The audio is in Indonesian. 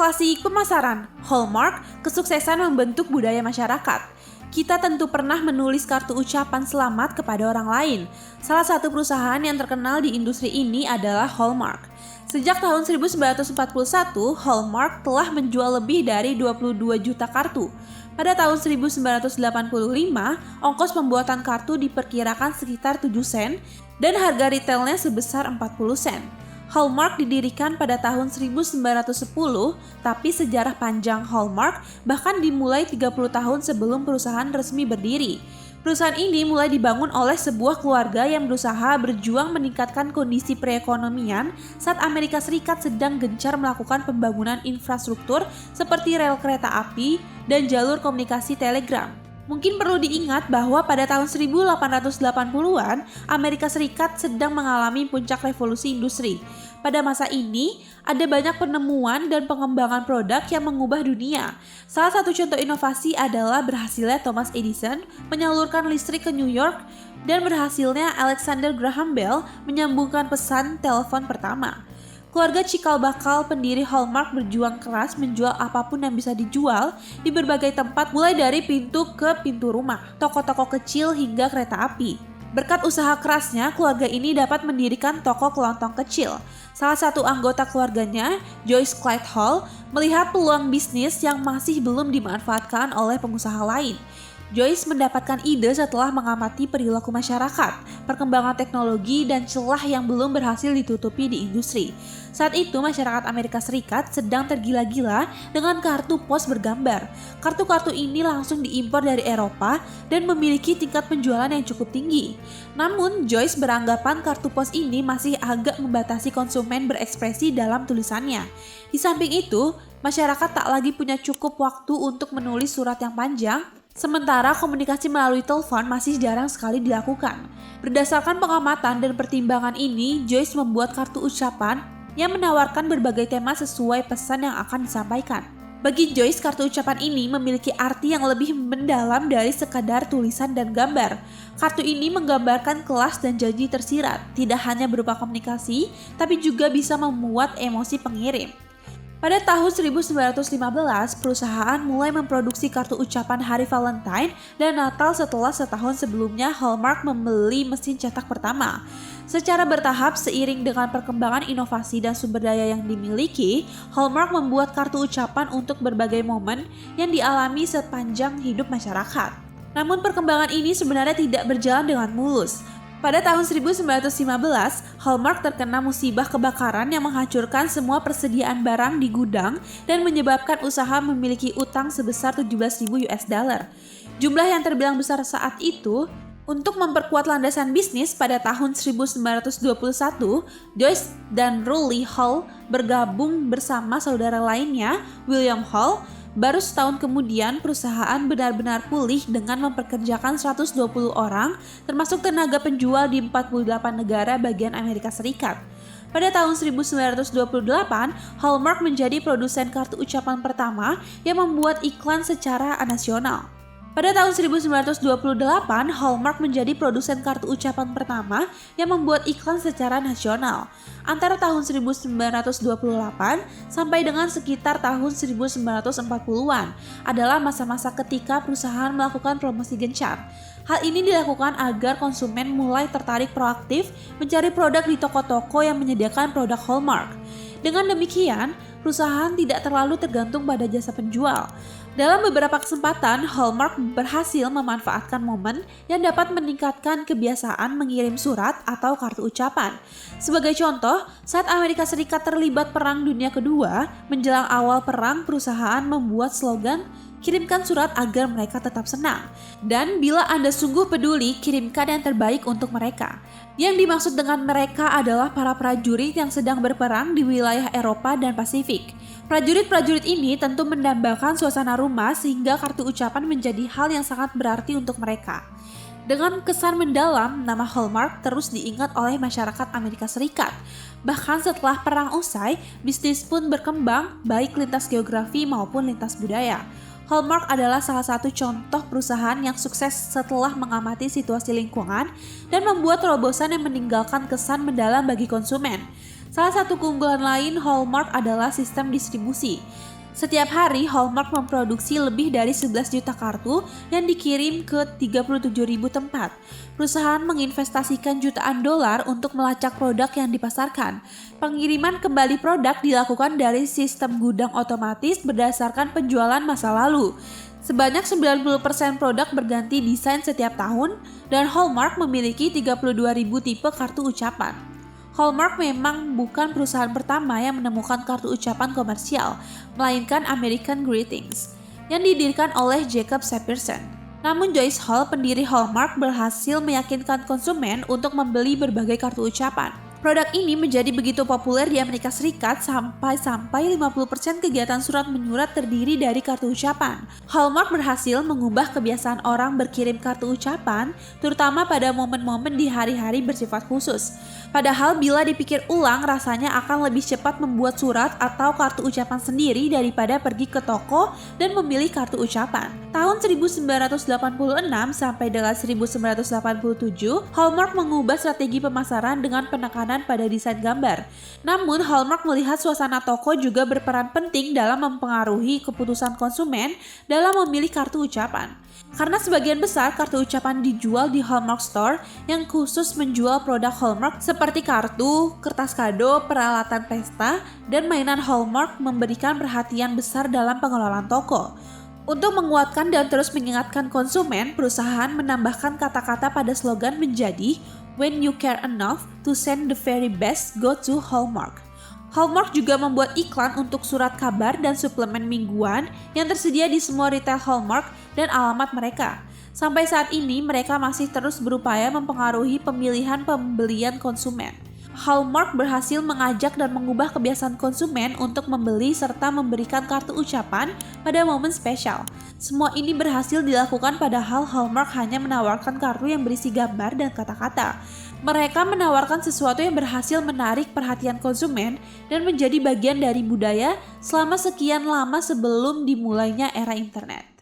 klasik pemasaran, Hallmark, kesuksesan membentuk budaya masyarakat. Kita tentu pernah menulis kartu ucapan selamat kepada orang lain. Salah satu perusahaan yang terkenal di industri ini adalah Hallmark. Sejak tahun 1941, Hallmark telah menjual lebih dari 22 juta kartu. Pada tahun 1985, ongkos pembuatan kartu diperkirakan sekitar 7 sen dan harga retailnya sebesar 40 sen. Hallmark didirikan pada tahun 1910, tapi sejarah panjang Hallmark bahkan dimulai 30 tahun sebelum perusahaan resmi berdiri. Perusahaan ini mulai dibangun oleh sebuah keluarga yang berusaha berjuang meningkatkan kondisi perekonomian saat Amerika Serikat sedang gencar melakukan pembangunan infrastruktur seperti rel kereta api dan jalur komunikasi telegram. Mungkin perlu diingat bahwa pada tahun 1880-an, Amerika Serikat sedang mengalami puncak revolusi industri. Pada masa ini, ada banyak penemuan dan pengembangan produk yang mengubah dunia. Salah satu contoh inovasi adalah berhasilnya Thomas Edison menyalurkan listrik ke New York dan berhasilnya Alexander Graham Bell menyambungkan pesan telepon pertama. Keluarga cikal bakal pendiri Hallmark berjuang keras menjual apapun yang bisa dijual di berbagai tempat, mulai dari pintu ke pintu rumah, toko-toko kecil hingga kereta api. Berkat usaha kerasnya, keluarga ini dapat mendirikan toko kelontong kecil. Salah satu anggota keluarganya, Joyce Clyde Hall, melihat peluang bisnis yang masih belum dimanfaatkan oleh pengusaha lain. Joyce mendapatkan ide setelah mengamati perilaku masyarakat, perkembangan teknologi, dan celah yang belum berhasil ditutupi di industri. Saat itu, masyarakat Amerika Serikat sedang tergila-gila dengan kartu pos bergambar. Kartu-kartu ini langsung diimpor dari Eropa dan memiliki tingkat penjualan yang cukup tinggi. Namun, Joyce beranggapan kartu pos ini masih agak membatasi konsumen berekspresi dalam tulisannya. Di samping itu, masyarakat tak lagi punya cukup waktu untuk menulis surat yang panjang, sementara komunikasi melalui telepon masih jarang sekali dilakukan. Berdasarkan pengamatan dan pertimbangan ini, Joyce membuat kartu ucapan yang menawarkan berbagai tema sesuai pesan yang akan disampaikan. Bagi Joyce, kartu ucapan ini memiliki arti yang lebih mendalam dari sekadar tulisan dan gambar. Kartu ini menggambarkan kelas dan janji tersirat, tidak hanya berupa komunikasi, tapi juga bisa memuat emosi pengirim. Pada tahun 1915, perusahaan mulai memproduksi kartu ucapan Hari Valentine dan Natal setelah setahun sebelumnya Hallmark membeli mesin cetak pertama. Secara bertahap, seiring dengan perkembangan inovasi dan sumber daya yang dimiliki, Hallmark membuat kartu ucapan untuk berbagai momen yang dialami sepanjang hidup masyarakat. Namun perkembangan ini sebenarnya tidak berjalan dengan mulus. Pada tahun 1915, Hallmark terkena musibah kebakaran yang menghancurkan semua persediaan barang di gudang dan menyebabkan usaha memiliki utang sebesar 17.000 US dollar. Jumlah yang terbilang besar saat itu. Untuk memperkuat landasan bisnis, pada tahun 1921, Joyce dan Rollie Hall bergabung bersama saudara lainnya, William Hall. Baru setahun kemudian, perusahaan benar-benar pulih dengan memperkerjakan 120 orang, termasuk tenaga penjual di 48 negara bagian Amerika Serikat. Pada tahun 1928, Hallmark menjadi produsen kartu ucapan pertama yang membuat iklan secara nasional. Pada tahun 1928, Hallmark menjadi produsen kartu ucapan pertama yang membuat iklan secara nasional. Antara tahun 1928 sampai dengan sekitar tahun 1940-an adalah masa-masa ketika perusahaan melakukan promosi gencar. Hal ini dilakukan agar konsumen mulai tertarik proaktif mencari produk di toko-toko yang menyediakan produk Hallmark. Dengan demikian, perusahaan tidak terlalu tergantung pada jasa penjual. Dalam beberapa kesempatan, Hallmark berhasil memanfaatkan momen yang dapat meningkatkan kebiasaan mengirim surat atau kartu ucapan. Sebagai contoh, saat Amerika Serikat terlibat Perang Dunia Kedua, menjelang awal perang, perusahaan membuat slogan, "Kirimkan surat agar mereka tetap senang." Dan bila Anda sungguh peduli, kirimkan yang terbaik untuk mereka. Yang dimaksud dengan mereka adalah para prajurit yang sedang berperang di wilayah Eropa dan Pasifik. Prajurit-prajurit ini tentu mendambakan suasana rumah sehingga kartu ucapan menjadi hal yang sangat berarti untuk mereka. Dengan kesan mendalam, nama Hallmark terus diingat oleh masyarakat Amerika Serikat. Bahkan setelah perang usai, bisnis pun berkembang baik lintas geografi maupun lintas budaya. Hallmark adalah salah satu contoh perusahaan yang sukses setelah mengamati situasi lingkungan dan membuat terobosan yang meninggalkan kesan mendalam bagi konsumen. Salah satu keunggulan lain Hallmark adalah sistem distribusi. Setiap hari, Hallmark memproduksi lebih dari 11 juta kartu yang dikirim ke 37.000 tempat. Perusahaan menginvestasikan jutaan dolar untuk melacak produk yang dipasarkan. Pengiriman kembali produk dilakukan dari sistem gudang otomatis berdasarkan penjualan masa lalu. Sebanyak 90% produk berganti desain setiap tahun, dan Hallmark memiliki 32.000 tipe kartu ucapan. Hallmark memang bukan perusahaan pertama yang menemukan kartu ucapan komersial, melainkan American Greetings, yang didirikan oleh Jacob Sapirson. Namun Joyce Hall, pendiri Hallmark, berhasil meyakinkan konsumen untuk membeli berbagai kartu ucapan. Produk ini menjadi begitu populer di Amerika Serikat sampai 50% kegiatan surat menyurat terdiri dari kartu ucapan. Hallmark berhasil mengubah kebiasaan orang berkirim kartu ucapan, terutama pada momen-momen di hari-hari bersifat khusus. Padahal bila dipikir ulang, rasanya akan lebih cepat membuat surat atau kartu ucapan sendiri daripada pergi ke toko dan memilih kartu ucapan. Tahun 1986 sampai dengan 1987, Hallmark mengubah strategi pemasaran dengan penekanan pada desain gambar. Namun, Hallmark melihat suasana toko juga berperan penting dalam mempengaruhi keputusan konsumen dalam memilih kartu ucapan. Karena sebagian besar kartu ucapan dijual di Hallmark Store yang khusus menjual produk Hallmark seperti kartu, kertas kado, peralatan pesta, dan mainan Hallmark memberikan perhatian besar dalam pengelolaan toko. Untuk menguatkan dan terus mengingatkan konsumen, perusahaan menambahkan kata-kata pada slogan menjadi "When you care enough to send the very best, go to Hallmark". Hallmark juga membuat iklan untuk surat kabar dan suplemen mingguan yang tersedia di semua retail Hallmark dan alamat mereka. Sampai saat ini, mereka masih terus berupaya mempengaruhi pemilihan pembelian konsumen. Hallmark berhasil mengajak dan mengubah kebiasaan konsumen untuk membeli serta memberikan kartu ucapan pada momen spesial. Semua ini berhasil dilakukan padahal Hallmark hanya menawarkan kartu yang berisi gambar dan kata-kata. Mereka menawarkan sesuatu yang berhasil menarik perhatian konsumen dan menjadi bagian dari budaya selama sekian lama sebelum dimulainya era internet.